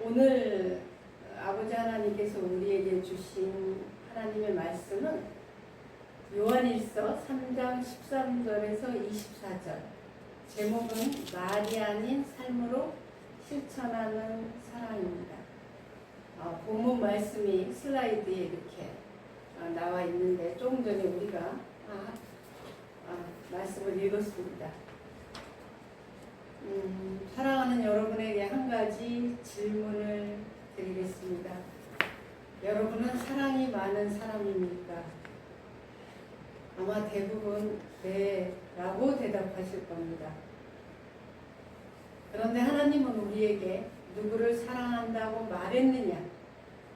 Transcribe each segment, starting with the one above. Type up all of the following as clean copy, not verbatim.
오늘 아버지 하나님께서 우리에게 주신 하나님의 말씀은 요한일서 3장 13절에서 24절, 제목은 말이 아닌 삶으로 실천하는 사랑입니다. 본문 말씀이 슬라이드에 이렇게 나와 있는데 조금 전에 우리가 말씀을 읽었습니다. 사랑하는 여러분에게 한 가지 질문을 드리겠습니다. 여러분은 사랑이 많은 사람입니까? 아마 대부분 네 라고 대답하실 겁니다. 그런데 하나님은 우리에게 누구를 사랑한다고 말했느냐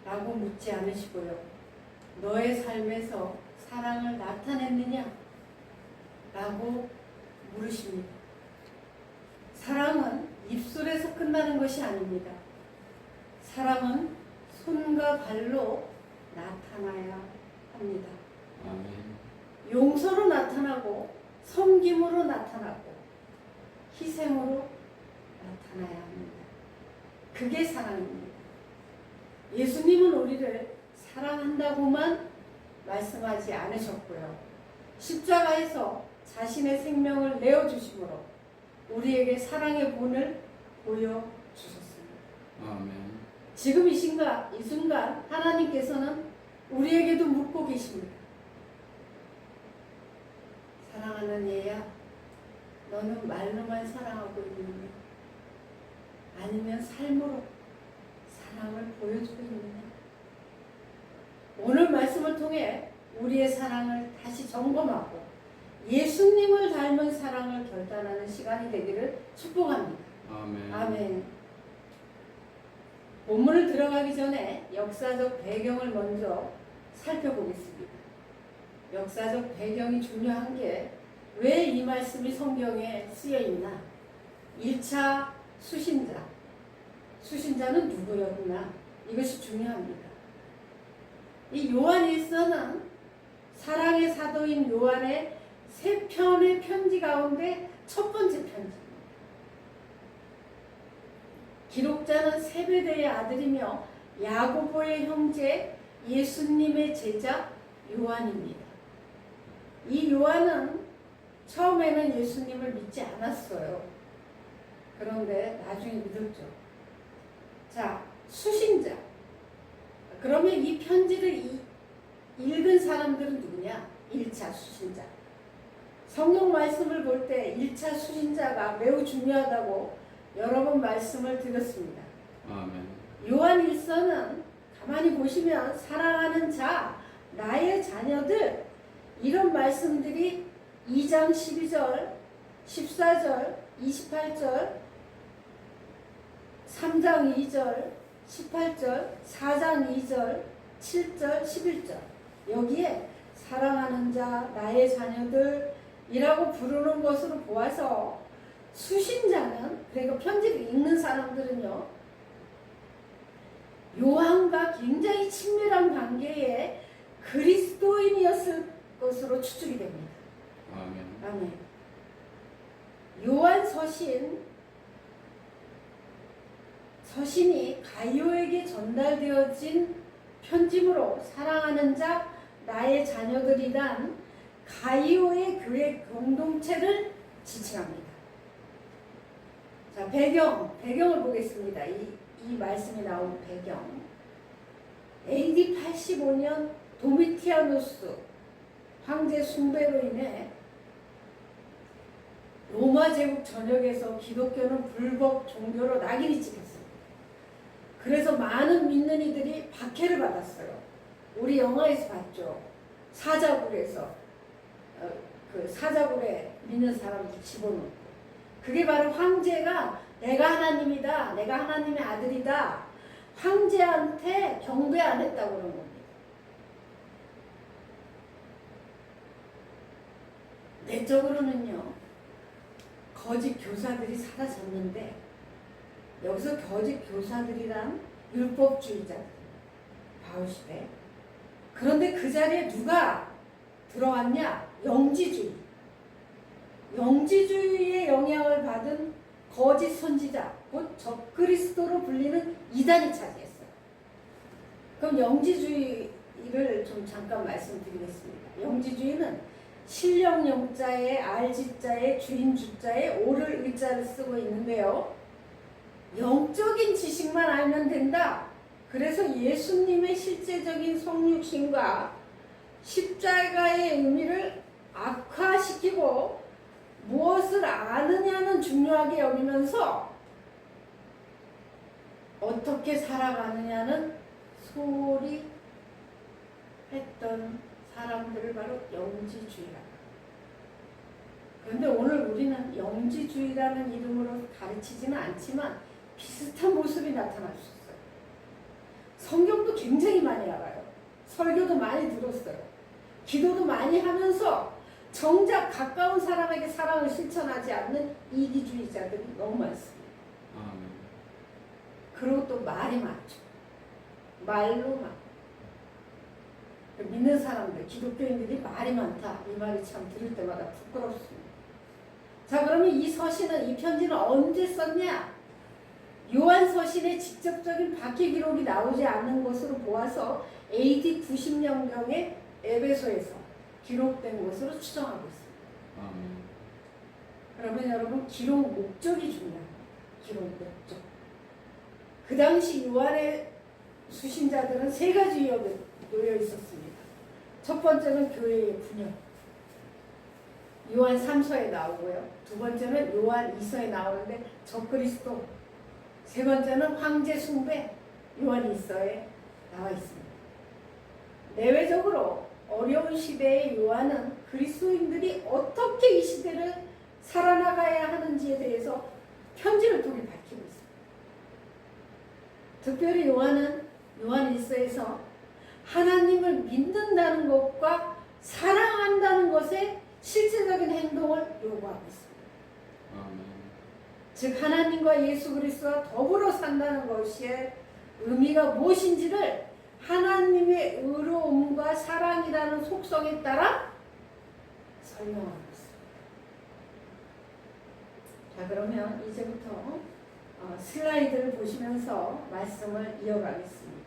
라고 묻지 않으시고요. 너의 삶에서 사랑을 나타냈느냐 라고 물으십니다. 사랑은 입술에서 끝나는 것이 아닙니다. 사랑은 손과 발로 나타나야 합니다. 아멘. 용서로 나타나고 섬김으로 나타나고 희생으로 나타나야 합니다. 그게 사랑입니다. 예수님은 우리를 사랑한다고만 말씀하지 않으셨고요. 십자가에서 자신의 생명을 내어주심으로 우리에게 사랑의 본을 보여주셨습니다. 아멘. 지금 이 순간 하나님께서는 우리에게도 묻고 계십니다. 사랑하는 얘야, 너는 말로만 사랑하고 있느냐? 아니면 삶으로 사랑을 보여주고 있느냐? 오늘 말씀을 통해 우리의 사랑을 다시 점검하고 예수님을 닮은 사랑을 결단하는 시간이 되기를 축복합니다. 아멘. 아멘. 본문을 들어가기 전에 역사적 배경을 먼저 살펴보겠습니다. 역사적 배경이 중요한 게 왜 이 말씀이 성경에 쓰여 있나? 1차 수신자는 누구였나? 이것이 중요합니다. 이 요한일서는 사랑의 사도인 요한의 3편의 편지 가운데 첫 번째 편지입니다. 기록자는 세베대의 아들이며 야고보의 형제 예수님의 제자 요한입니다. 이 요한은 처음에는 예수님을 믿지 않았어요. 그런데 나중에 믿었죠. 자, 수신자. 그러면 이 편지를 읽은 사람들은 누구냐? 1차 수신자. 성경 말씀을 볼 때 1차 수신자가 매우 중요하다고 여러 번 말씀을 드렸습니다. 아멘. 요한일서는 가만히 보시면 사랑하는 자, 나의 자녀들 이런 말씀들이 2장 12절, 14절, 28절, 3장 2절, 18절, 4장 2절, 7절, 11절 여기에 사랑하는 자, 나의 자녀들 이라고 부르는 것으로 보아서 수신자는, 그러니까 편지를 읽는 사람들은요, 요한과 굉장히 친밀한 관계에 그리스도인이었을 것으로 추측이 됩니다. 아멘. 아멘. 요한 서신이 가이오에게 전달되어진 편지므로 사랑하는 자, 나의 자녀들이란 가이오의 교회 공동체를 지칭합니다. 자, 배경을 보겠습니다. 이 말씀이 나온 배경. AD 85년 도미티아누스 황제 숭배로 인해 로마 제국 전역에서 기독교는 불법 종교로 낙인이 찍혔습니다. 그래서 많은 믿는 이들이 박해를 받았어요. 우리 영화에서 봤죠. 사자굴에서 그 사자굴에 믿는 사람들 집어넣고, 그게 바로 황제가 내가 하나님이다, 내가 하나님의 아들이다, 황제한테 경배 안 했다고 그런 겁니다. 내적으로는요, 거짓 교사들이 사라졌는데, 여기서 거짓 교사들이란 율법주의자 바울시대. 그런데 그 자리에 누가 들어왔냐? 영지주의의 영향을 받은 거짓 선지자, 곧 적그리스도로 불리는 이단이 차지했어요. 그럼 영지주의를 좀 잠깐 말씀드리겠습니다. 영지주의는 신령 영자에 알지자에 주인 주자에 오를 의자를 쓰고 있는데요. 영적인 지식만 알면 된다. 그래서 예수님의 실제적인 성육신과 십자가의 의미를 악화시키고 무엇을 아느냐는 중요하게 여기면서 어떻게 살아가느냐는 소홀히 했던 사람들을 바로 영지주의라. 그런데 오늘 우리는 영지주의라는 이름으로 가르치지는 않지만 비슷한 모습이 나타날 수 있어요. 성경도 굉장히 많이 알아요. 설교도 많이 들었어요. 기도도 많이 하면서 정작 가까운 사람에게 사랑을 실천하지 않는 이기주의자들이 너무 많습니다. 아멘. 그리고 또 말이 많죠. 말로만. 믿는 사람들, 기독교인들이 말이 많다. 이 말이 참 들을 때마다 부끄럽습니다. 자, 그러면 이 서신은, 이 편지는 언제 썼냐? 요한 서신의 직접적인 박해 기록이 나오지 않는 것으로 보아서 AD 90년경에 에베소에서 기록된 것으로 추정하고 있습니다. 아멘. 그러면 여러분 기록 목적이 중요합니다. 기록 목적. 그 당시 요한의 수신자들은 세 가지 위협에 놓여 있었습니다. 첫 번째는 교회의 분열. 요한 3서에 나오고요. 두 번째는 요한 2서에 나오는데 적그리스도. 세 번째는 황제 숭배. 요한 2서에 나와 있습니다. 내외적으로 어려운 시대의 요한은 그리스도인들이 어떻게 이 시대를 살아나가야 하는지에 대해서 편지를 통해 밝히고 있습니다. 특별히 요한은 요한 1서에서 하나님을 믿는다는 것과 사랑한다는 것에 실제적인 행동을 요구하고 있습니다. 아멘. 즉 하나님과 예수 그리스도와 더불어 산다는 것의 의미가 무엇인지를 하나님의 의로움과 사랑이라는 속성에 따라 설명하고 있습니다. 자, 그러면 이제부터 슬라이드를 보시면서 말씀을 이어가겠습니다.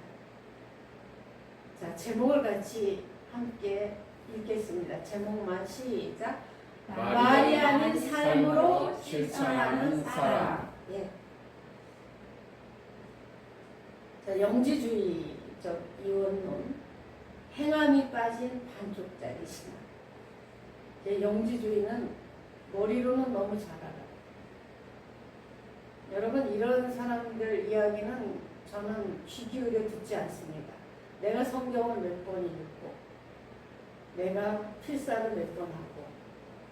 자, 제목을 같이 함께 읽겠습니다. 제목만 시작. 말이 아닌 삶으로 실천하는 사람. 예. 자, 영지주의적 이원론, 행함이 빠진 반쪽짜리 신앙. 영지주의는 머리로는 너무 잘 알아요. 여러분, 이런 사람들 이야기는 저는 귀 기울여 듣지 않습니다. 내가 성경을 몇 번 읽고 내가 필사를 몇 번 하고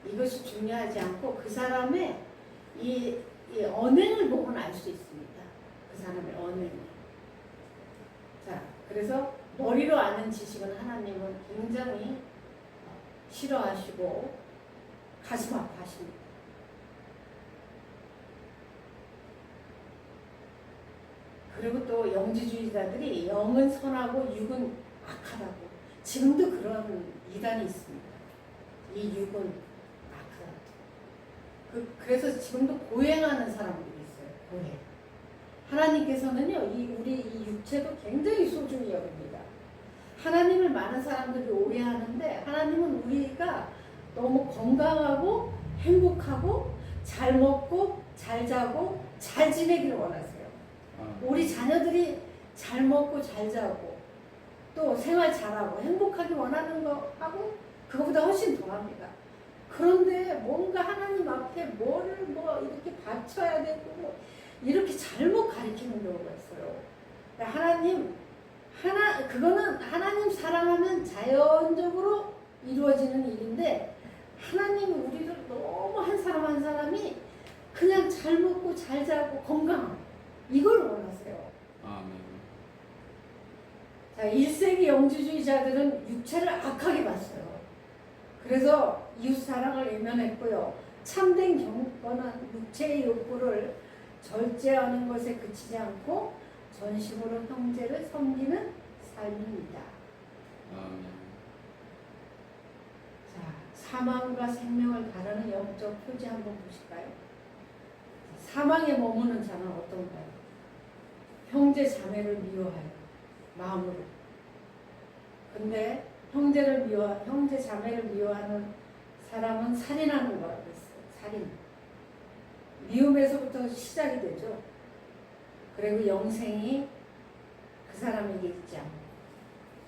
이것이 중요하지 않고 그 사람의 이 언행을 보면 알 수 있습니다. 그 사람의 언행. 자, 그래서 머리로 아는 지식은 하나님은 굉장히 싫어하시고 가슴 아파하십니다. 그리고 또 영지주의자들이 영은 선하고 육은 악하다고, 지금도 그런 이단이 있습니다. 이 육은 악하다고. 그래서 지금도 고행하는 사람들이 있어요. 고행. 하나님께서는요, 우리 이 육체도 굉장히 소중히 여깁니다. 하나님을 많은 사람들이 오해하는데 하나님은 우리가 너무 건강하고 행복하고 잘 먹고 잘 자고 잘 지내기를 원하세요. 우리 자녀들이 잘 먹고 잘 자고 또 생활 잘하고 행복하게 원하는 거 하고 그거보다 훨씬 더합니다. 그런데 뭔가 하나님 앞에 뭐를 이렇게 바쳐야 되고 이렇게 잘못 가르치는 경우가 있어요. 그거는 하나님 사랑하면 자연적으로 이루어지는 일인데 하나님이 우리를 너무 한 사람 한 사람이 그냥 잘 먹고 잘 자고 건강하고 이걸 원하세요. 아멘. 자, 1세기 영지주의자들은 육체를 악하게 봤어요. 그래서 이웃사랑을 외면했고요. 참된 경건은 육체의 욕구를 절제하는 것에 그치지 않고 전심으로 형제를 섬기는 삶입니다. 아멘. 자, 사망과 생명을 가르는 영적 표지 한번 보실까요? 사망에 머무는 자는 어떤가요? 형제 자매를 미워하여 마음으로. 근데 형제 자매를 미워하는 사람은 살인하는 거라고 했어요. 살인. 미움에서부터 시작이 되죠. 그리고 영생이 그 사람에게 있지 않고.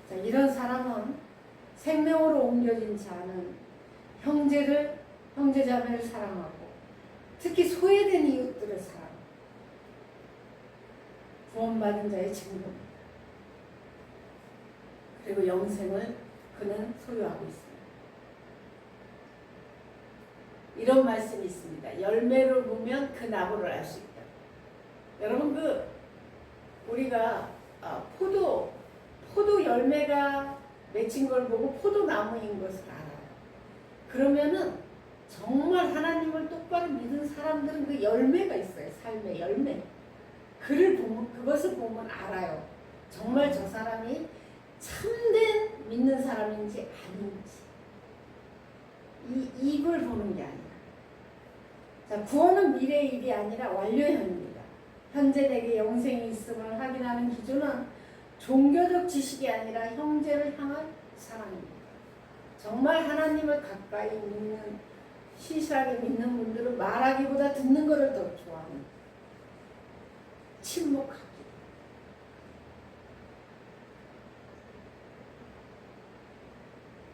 자, 이런 사람은 생명으로 옮겨진 자는 형제 자매를 사랑하고 특히 소외된 이웃들을 사랑하고 구원받은 자의 증거입니다. 그리고 영생을 그는 소유하고 있습니다. 이런 말씀이 있습니다. 열매를 보면 그 나무를 알 수 있다. 여러분 우리가 포도 열매가 맺힌 걸 보고 포도나무인 것을 알아요. 그러면은 정말 하나님을 똑바로 믿은 사람들은 그 열매가 있어요. 삶의 열매. 그것을 보면 알아요. 정말 저 사람이 참된 믿는 사람인지 아닌지. 이 입을 보는 게 아니라. 자, 구원은 미래의 일이 아니라 완료형입니다. 현재 내게 영생이 있음을 확인하는 기준은 종교적 지식이 아니라 형제를 향한 사랑입니다. 정말 하나님을 가까이 믿는, 시시하게 믿는 분들은 말하기보다 듣는 것을 더 좋아합니다. 침묵하기.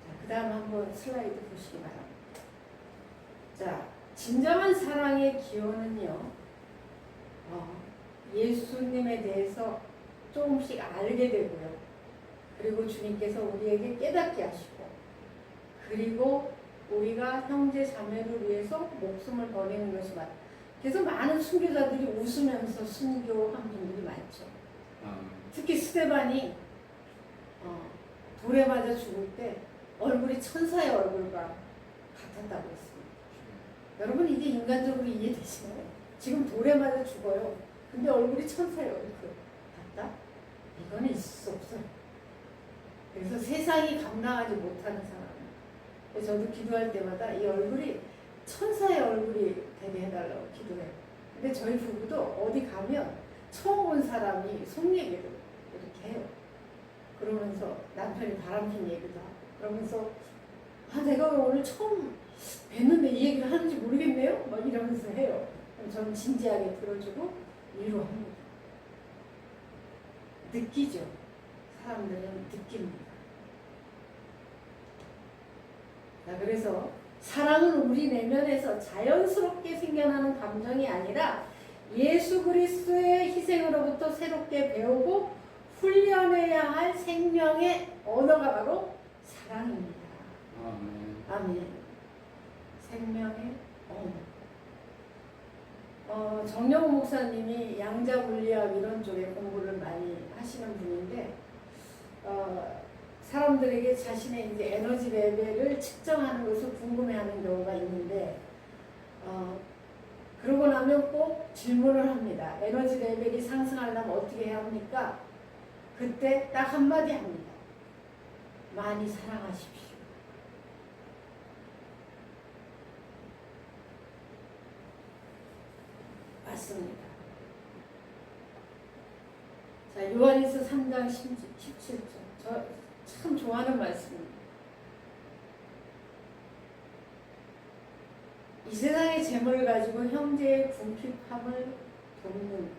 자, 그 다음 한번 슬라이드 보시기 바랍니다. 자, 진정한 사랑의 기원은요, 예수님에 대해서 조금씩 알게 되고요. 그리고 주님께서 우리에게 깨닫게 하시고, 그리고 우리가 형제 자매를 위해서 목숨을 버리는 것이 맞다. 그래서 많은 순교자들이 웃으면서 순교한 분들이 많죠. 특히 스데반이 돌에 맞아 죽을 때 얼굴이 천사의 얼굴과 같았다고 했습니다. 여러분 이게 인간적으로 이해되시나요? 지금 돌에 맞아 죽어요. 근데 얼굴이 천사의 얼굴 같다? 이거는 있을 수 없어요. 그래서 세상이 감당하지 못하는 사람. 저도 기도할 때마다 이 얼굴이 천사의 얼굴이 되게 해달라고 기도해요. 근데 저희 부부도 어디 가면 처음 본 사람이 속 얘기를 이렇게 해요. 그러면서 남편이 바람핀 얘기도 하고 그러면서 내가 오늘 처음 뵀는데 이 얘기를 하는지 모르겠네요? 막 이러면서 해요. 그럼 저는 진지하게 들어주고 위로합니다. 느끼죠. 사람들은 느낍니다. 자, 그래서 사랑은 우리 내면에서 자연스럽게 생겨나는 감정이 아니라 예수 그리스도의 희생으로부터 새롭게 배우고 훈련해야 할 생명의 언어가 바로 사랑입니다. 아멘. 생명의 언어. 정영호 목사님이 양자 물리학 이런 쪽에 공부를 많이 하시는 분인데, 사람들에게 자신의 이제 에너지 레벨을 측정하는 것을 궁금해하는 경우가 있는데, 그러고 나면 꼭 질문을 합니다. 에너지 레벨이 상승하려면 어떻게 해야 합니까? 그때 딱 한마디 합니다. 많이 사랑하십시오. 맞습니다. 자, 요한일서 3장 17절. 저 참 좋아하는 말씀입니다. 이 세상의 재물을 가지고 형제의 궁핍함을 돕는,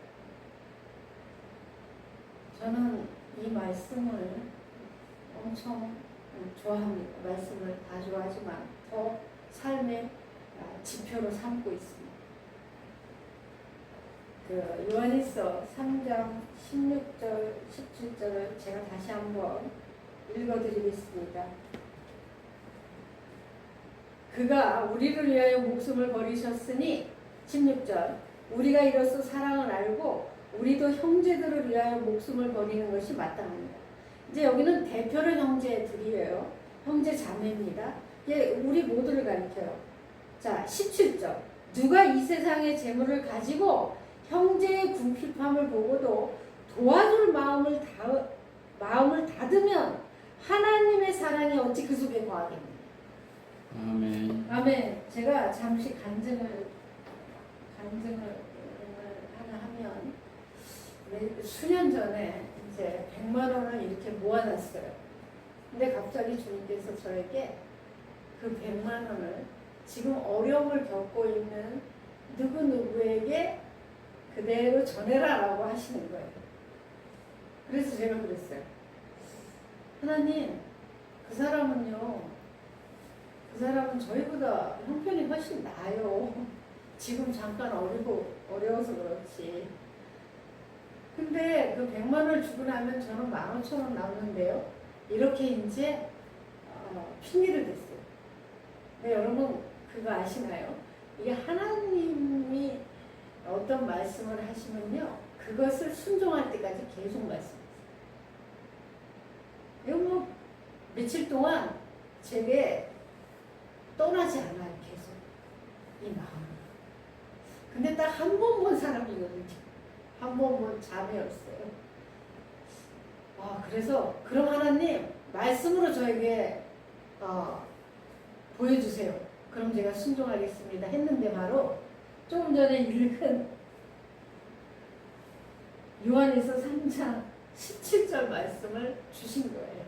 저는 이 말씀을 엄청 좋아합니다. 말씀을 다 좋아하지만 더 삶의 지표로 삼고 있습니다. 요한일서 3장 16절, 17절을 제가 다시 한번 읽어드리겠습니다. 그가 우리를 위하여 목숨을 버리셨으니 16절 우리가 이로써 사랑을 알고 우리도 형제들을 위하여 목숨을 버리는 것이 마땅합니다. 이제 여기는 대표로 형제들이에요. 형제 자매입니다. 이게 우리 모두를 가리켜요. 자, 17절 누가 이 세상의 재물을 가지고 형제의 궁핍함을 보고도 도와줄 마음을 닫으면 하나님의 사랑이 어찌 그 속에 거하겠느냐. 아멘. 아멘. 제가 잠시 간증을 하면 수년 전에 이제 100만 원을 이렇게 모아놨어요. 근데 갑자기 주님께서 저에게 그 100만 원을 지금 어려움을 겪고 있는 누구누구에게 그대로 전해라라고 하시는 거예요. 그래서 제가 그랬어요. 하나님, 그 사람은 저희보다 형편이 훨씬 나아요. 지금 잠깐 어려워서 그렇지. 근데 그 100만 원을 주고 나면 저는 15,000원 남는데요. 이렇게 이제 핑계를 댔어요. 근데 여러분 그거 아시나요? 이게 하나님이 어떤 말씀을 하시면요, 그것을 순종할 때까지 계속 말씀하세요. 이거 뭐 며칠 동안 제게 떠나지 않아요, 계속 이 마음. 근데 딱 한 번 본 사람이거든요. 한 번 본 자매였어요. 그래서 그럼 하나님 말씀으로 저에게 보여주세요. 그럼 제가 순종하겠습니다 했는데 바로 조금 전에 읽은 요한에서 3장 17절 말씀을 주신 거예요.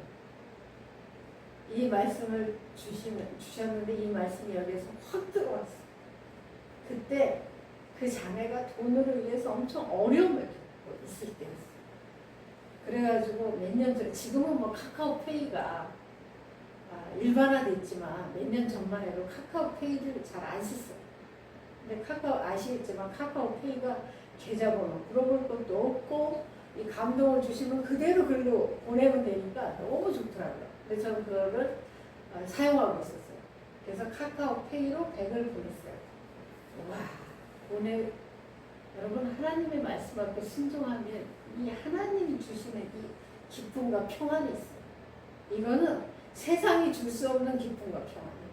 이 말씀을 주셨는데 이 말씀이 여기에서 확 들어왔어요. 그때 그 자매가 돈으로 위해서 엄청 어려움을 겪고 있을 때였어요. 그래가지고 몇 년 전, 지금은 뭐 카카오페이가 일반화됐지만 몇 년 전만 해도 카카오페이를 잘 안 썼어요. 근데 아시겠지만 카카오페이가 계좌번호 물어볼 것도 없고 이 감동을 주시면 그대로 글로 보내면 되니까 너무 좋더라고요. 근데 저는 그거를 사용하고 있었어요. 그래서 카카오페이로 100을 보냈어요. 여러분 하나님의 말씀 앞에 순종하면 이 하나님이 주시는 이 기쁨과 평안이 있어요. 이거는 세상이 줄 수 없는 기쁨과 평안이에요.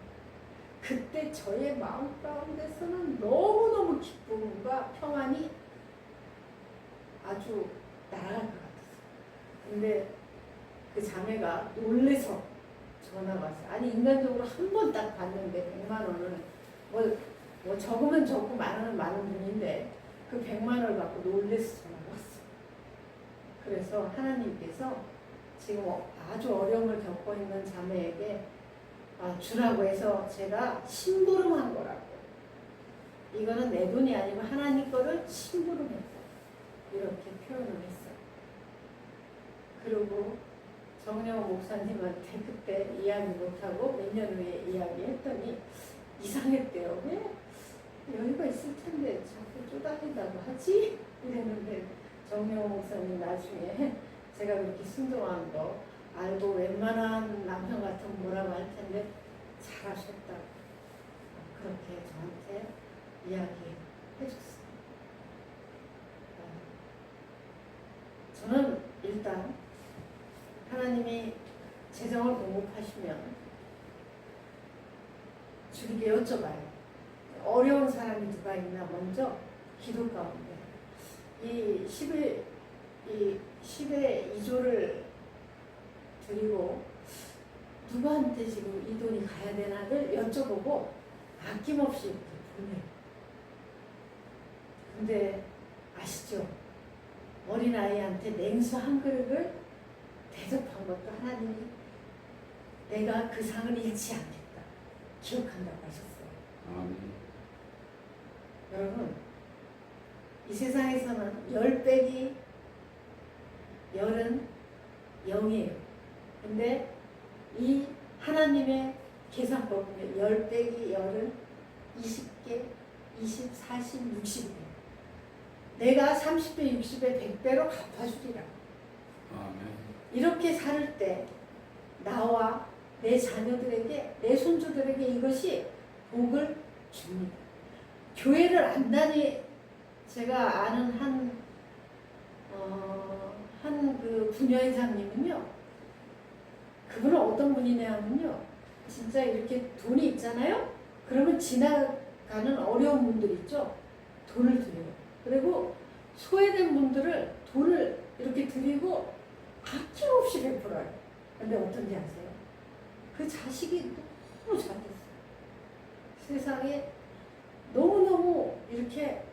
그때 저의 마음 가운데서는 너무너무 기쁨과 평안이 아주 날아갈 것 같았어요. 근데 그 자매가 놀래서 전화가 왔어요. 아니 인간적으로 한 번 딱 봤는데 100만 원을 뭐 적으면 적고 많으면 많은 분인데 그 100만 원을 받고 놀래서 전화가 왔어요. 그래서 하나님께서 지금 아주 어려움을 겪고 있는 자매에게 주라고 해서 제가 심부름한 거라고. 이거는 내 돈이 아니고 하나님 거를 심부름했다. 이렇게 표현을 했어요. 그리고 정영호 목사님한테 그때 이야기 못하고 몇 년 후에 이야기했더니 이상했대요. 왜 여유가 있을 텐데 자꾸 쪼달린다고 하지? 이랬는데 정영호 목사님 나중에 제가 그렇게 순종한 거 알고 웬만한 남편 같으면 뭐라고 할 텐데 잘하셨다고 그렇게 저한테 이야기해 줬어요. 저는 일단 하나님이 재정을 공급하시면 주님께 여쭤봐요. 어려운 사람이 누가 있나 먼저 기도 가운데 이 10의 2조를 드리고 누구한테 지금 이 돈이 가야 되나를 여쭤보고 아낌없이 이렇게 보내요. 근데 아시죠? 어린아이한테 냉수 한 그릇을 대접한 것도 하나님이 내가 그 상을 잃지 않겠다. 기억한다고 하셨어요. 아멘. 여러분, 이 세상에서는 10빼기 10은 0이에요. 근데 이 하나님의 계산법은 10 빼기 10은 20개, 20, 40, 60이에요. 내가 30배, 60배, 100배로 갚아주리라. 아멘. 이렇게 살 때 나와 내 자녀들에게, 내 손주들에게 이것이 복을 줍니다. 교회를 안 제가 아는 한 그 부녀회장님은요, 그분은 어떤 분이냐면요, 진짜 이렇게 돈이 있잖아요? 그러면 지나가는 어려운 분들 있죠? 돈을 드려요. 그리고 소외된 분들을 돈을 이렇게 드리고 아낌없이 베풀어요. 근데 어떤지 아세요? 그 자식이 너무 잘됐어요. 세상에 너무너무 이렇게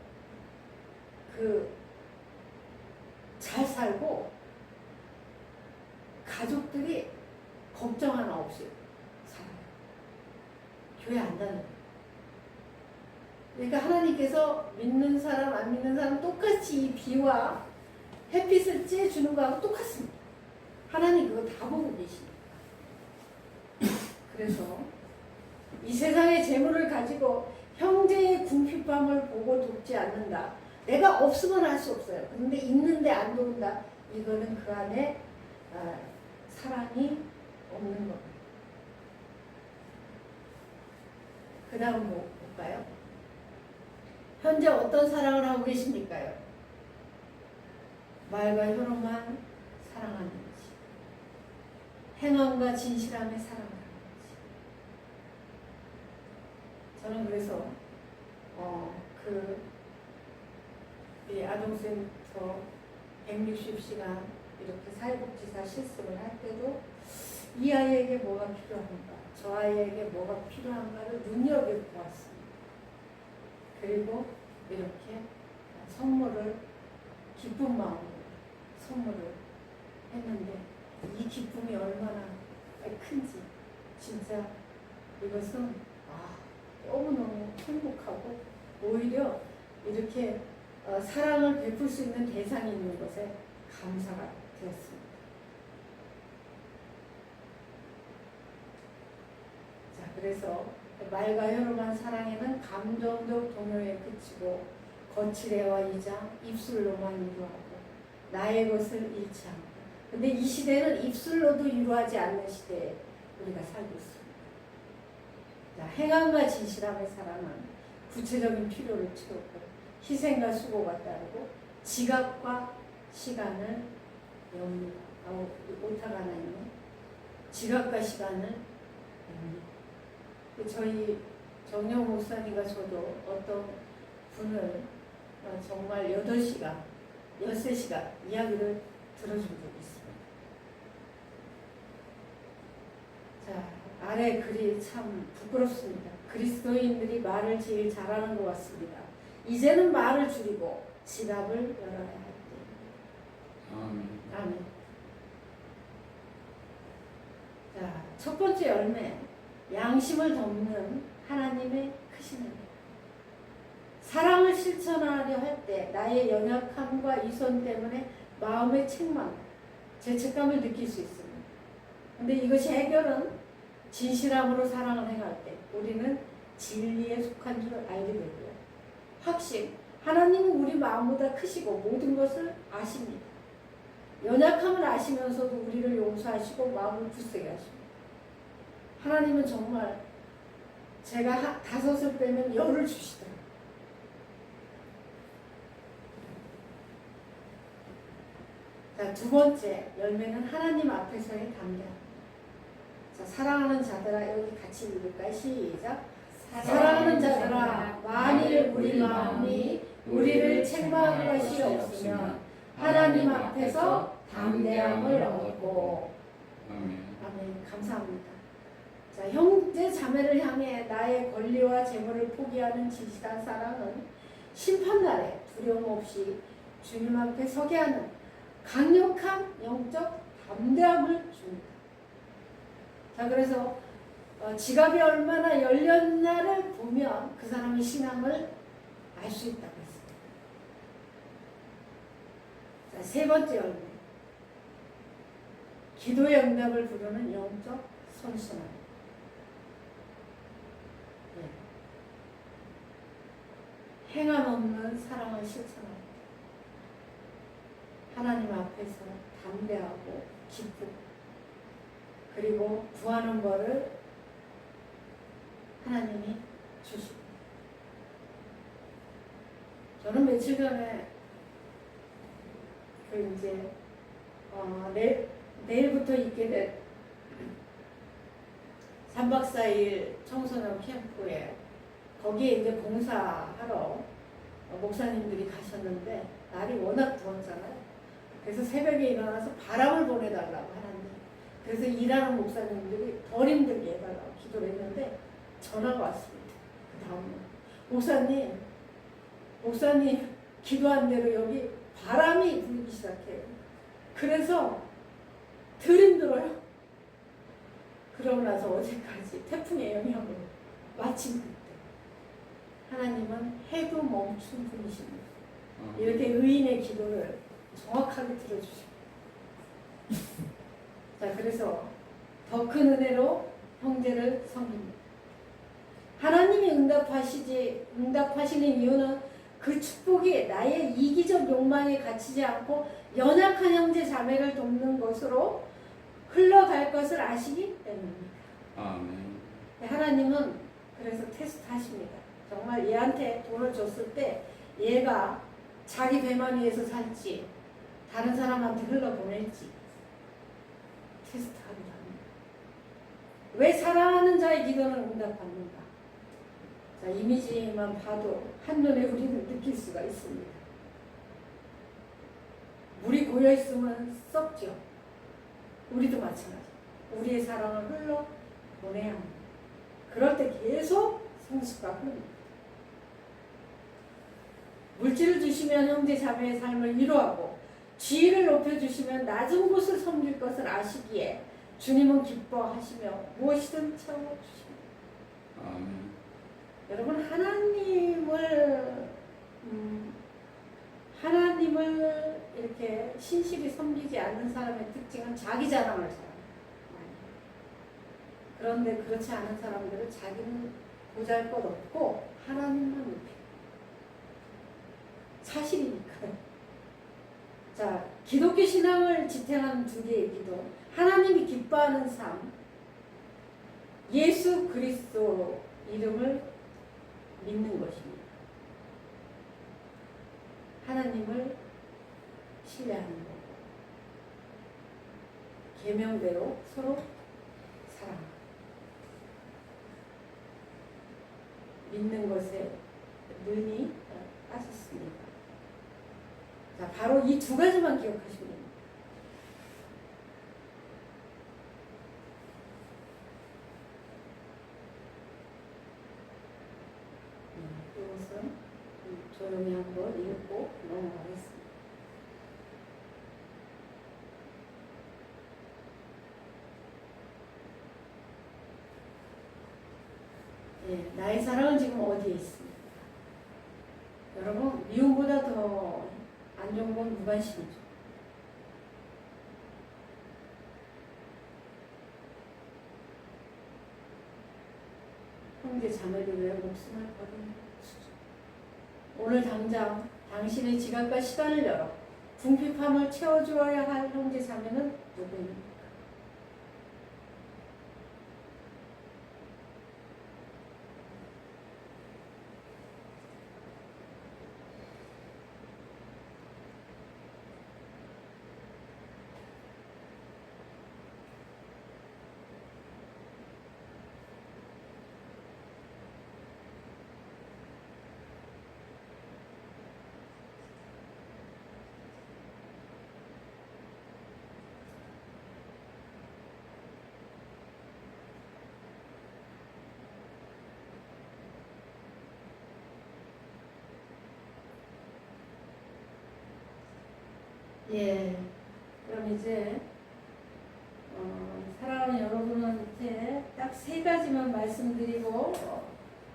그 잘 살고 가족들이 걱정 하나 없이 살아요. 교회 안 다녀요. 그러니까 하나님께서 믿는 사람 안 믿는 사람 똑같이 이 비와 햇빛을 쬐주는 거하고 똑같습니다. 하나님 그거 다 보고 계십니다. 그래서 이 세상의 재물을 가지고 형제의 궁핍함을 보고 돕지 않는다. 내가 없으면 할 수 없어요. 근데 있는데 안 도운다. 이거는 그 안에 사랑이 없는 겁니다. 그 다음 볼까요? 현재 어떤 사랑을 하고 계십니까요? 말과 혀로만 사랑하는지, 행함과 진실함에 사랑하는지. 저는 그래서 이 아동센터 160시간 이렇게 사회복지사 실습을 할 때도 이 아이에게 뭐가 필요한가, 저 아이에게 뭐가 필요한가를 눈여겨보았습니다. 그리고 이렇게 선물을 기쁜 마음으로 선물을 했는데 이 기쁨이 얼마나 큰지 진짜 이것은 너무너무 행복하고 오히려 이렇게 사랑을 베풀 수 있는 대상이 있는 것에 감사가 되었습니다. 자, 그래서 말과 혀로만 사랑에는 감정적 동요에 그치고 거칠애와 이장, 입술로만 유로하고 나의 것을 잃지 않고. 근데 이 시대는 입술로도 유로하지 않는 시대에 우리가 살고 있습니다. 자, 행함과 진실함의 사랑은 구체적인 필요를 채우고 희생과 수고가 따르고 지갑과 시간을 엽니다. 오타가 하나 있네. 지갑과 시간을 엽니다. 저희 정영 목사님과 저도 어떤 분을 정말 8시간, 13시간 이야기를 들어준 적이 있습니다. 자, 아래 글이 참 부끄럽습니다. 그리스도인들이 말을 제일 잘하는 것 같습니다. 이제는 말을 줄이고 지갑을 열어야 할 때입니다. 아멘. 아멘. 자, 첫 번째 열매. 양심을 덮는 하나님의 크신 은혜. 사랑을 실천하려 할 때 나의 연약함과 이손 때문에 마음의 책망, 죄책감을 느낄 수 있습니다. 근데 이것이 해결은 진실함으로 사랑을 행할 때 우리는 진리에 속한 줄 알게 되고요. 확신, 하나님은 우리 마음보다 크시고 모든 것을 아십니다. 연약함을 아시면서도 우리를 용서하시고 마음을 굳세게 하십니다. 하나님은 정말 제가 5을 빼면 10을 주시더라고요. 자, 두 번째 열매는 하나님 앞에서의 담대함. 자, 사랑하는 자들아, 여기 같이 읽을까요? 시작. 사랑하는 자들아, 만일 우리 마음이 우리를 책망할 것이 없으면 하나님 앞에서 담대함을 얻고. 아멘. 아멘. 감사합니다. 자, 형제 자매를 향해 나의 권리와 재물을 포기하는 진실한 사랑은 심판날에 두려움 없이 주님 앞에 서게 하는 강력한 영적 담대함을 줍니다. 자, 그래서 지갑이 얼마나 열렸나를 보면 그 사람의 신앙을 알 수 있다고 했습니다. 자, 세 번째 열매. 기도의 응답을 부르는 영적 선순환. 행함 없는 사랑을 실천합니다. 하나님 앞에서 담대하고 기쁘고 그리고 구하는 것을 하나님이 주십니다. 저는 며칠 전에 내일부터 있게 된 3박 4일 청소년 캠프에 거기에 이제 봉사하러 목사님들이 가셨는데 날이 워낙 더웠잖아요. 그래서 새벽에 일어나서 바람을 보내달라고 하나님. 그래서 일하는 목사님들이 덜 힘들게 해달라고 기도를 했는데 전화가 왔습니다. 그 다음에 목사님 기도한 대로 여기 바람이 불기 시작해요. 그래서 덜 힘들어요. 그러고 나서 어제까지 태풍의 영향으로 마침 그때 하나님은 해도 멈춘 분이십니다. 이렇게 의인의 기도를 정확하게 들어주십니다. 자, 그래서 더 큰 은혜로 형제를 섬깁니다. 하나님이 응답하시는 이유는 그 축복이 나의 이기적 욕망에 갇히지 않고 연약한 형제 자매를 돕는 것으로 흘러갈 것을 아시기 때문입니다. 아멘. 하나님은 그래서 테스트하십니다. 정말 얘한테 돈을 줬을 때 얘가 자기 배만 위해서 살지 다른 사람한테 흘러보낼지 테스트하기도 합니다. 왜 사랑하는 자의 기도는 응답받는가? 자, 이미지만 봐도 한눈에 우리는 느낄 수가 있습니다. 물이 고여있으면 썩죠. 우리도 마찬가지. 우리의 사랑을 흘러보내야 합니다. 그럴 때 계속 성숙과 흐릅니다. 물질을 주시면 형제 자매의 삶을 위로하고 지위를 높여주시면 낮은 곳을 섬길 것을 아시기에 주님은 기뻐하시며 무엇이든 채워주십니다. 아멘. 여러분 하나님을 이렇게 신실히 섬기지 않는 사람의 특징은 자기 자랑을 잘합니다. 그런데 그렇지 않은 사람들은 자기는 보잘것없고 하나님만 높여요. 사실이니까요. 자, 기독교 신앙을 지탱하는 두 개의 기도. 하나님이 기뻐하는 삶. 예수 그리스도 이름을 믿는 것입니다. 하나님을 신뢰하는 거고 계명대로 서로 사랑하고 믿는 것에 능히 빠졌습니다. 자, 바로 이 두 가지만 기억하시면 됩니다. 이것은 조용히 한번 읽고 넘어가겠습니다. 예, 나의 사랑은 지금 어디에 있습니까? 여러분, 미움보다 더 안 좋은 건 무관심이죠. 형제 자매를 위해 목숨을 버리는 수준. 오늘 당장 당신의 지갑과 시간을 열어 궁핍함을 채워주어야 할 형제 자매는 누구입니까? 예, 그럼 이제 사랑하는 여러분한테 딱 세 가지만 말씀드리고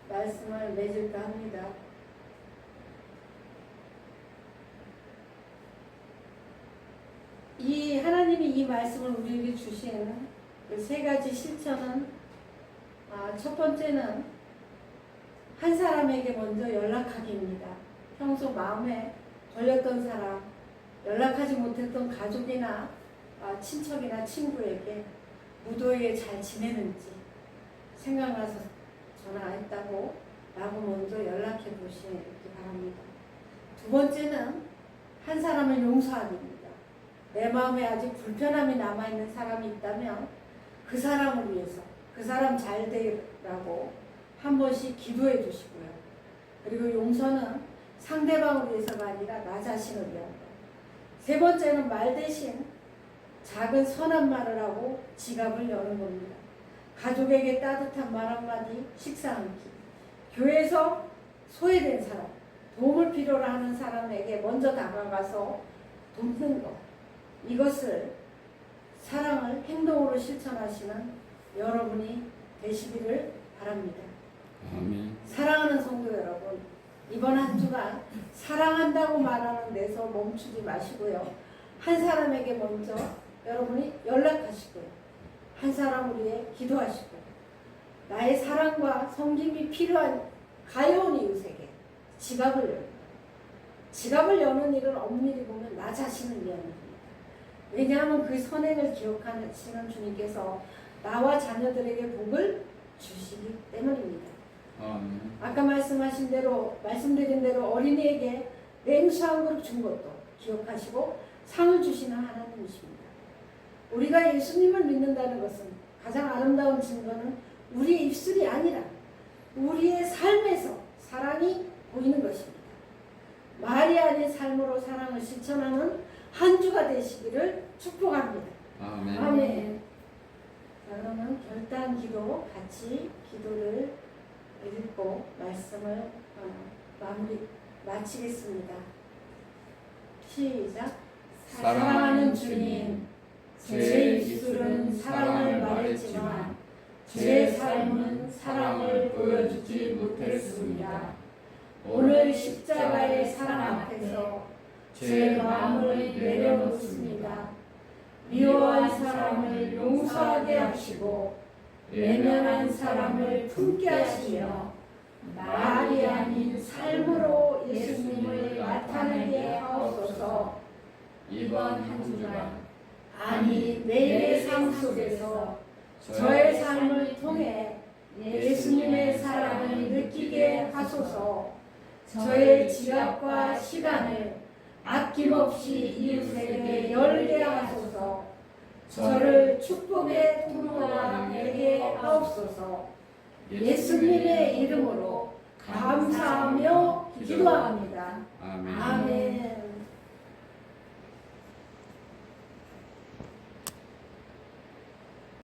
말씀을 맺을까 합니다. 이 하나님이 이 말씀을 우리에게 주신 그 세 가지 실천은 첫 번째는 한 사람에게 먼저 연락하기입니다. 평소 마음에 걸렸던 사람, 연락하지 못했던 가족이나 친척이나 친구에게 무도하게 잘 지내는지 생각나서 전화했다고 라고 먼저 연락해 보시기 바랍니다. 두 번째는 한 사람을 용서하기입니다. 내 마음에 아직 불편함이 남아있는 사람이 있다면 그 사람을 위해서 그 사람 잘 되라고 한 번씩 기도해 주시고요. 그리고 용서는 상대방을 위해서가 아니라 나 자신을 위한 것. 세 번째는 말 대신 작은 선한 말을 하고 지갑을 여는 겁니다. 가족에게 따뜻한 말 한마디, 식사 한 끼. 교회에서 소외된 사람, 도움을 필요로 하는 사람에게 먼저 다가가서 돕는 것, 이것을 사랑을 행동으로 실천하시는 여러분이 되시기를 바랍니다. 아멘. 사랑하는 성도 여러분, 이번 한 주간 사랑한다고 말하는 데서 멈추지 마시고요. 한 사람에게 먼저 여러분이 연락하시고요. 한 사람을 위해 기도하시고, 나의 사랑과 섬김이 필요한 가여운 이웃에게 지갑을 열고, 지갑을 여는 일은 엄밀히 보면 나 자신을 위한 일입니다. 왜냐하면 그 선행을 기억하시는 주님께서 나와 자녀들에게 복을 주시기 때문입니다. 아멘. 아까 말씀드린 대로 어린이에게 냉수 한 그릇 준 것도 기억하시고 상을 주시는 하나님이십니다. 우리가 예수님을 믿는다는 것은 가장 아름다운 증거는 우리의 입술이 아니라 우리의 삶에서 사랑이 보이는 것입니다. 말이 아닌 삶으로 사랑을 실천하는 한 주가 되시기를 축복합니다. 아멘. 아멘. 자, 그러면 결단 기도 같이 기도를 읽고 말씀을 마치겠습니다. 시작. 사랑하는 주님, 제 입술은 사랑을 말했지만 제 삶은 사랑을 보여주지 못했습니다. 오늘 십자가의 사랑 앞에서 제 마음을 내려놓습니다. 미워한 사람을 용서하게 하시고 외면한 사람을 품게 하시며 말이 아닌 삶으로 예수님을 나타내게 하옵소서. 이번 한 주간 아니 내일의 삶 속에서 저의 삶을 통해 예수님의 사랑을 느끼게 하소서. 저의 지갑과 시간을 아낌없이 이웃에게 열게 하소서. 저를 축복의 통로가 되게 하옵소서. 예수님의 이름으로 감사하며 기도합니다. 아멘. 아멘.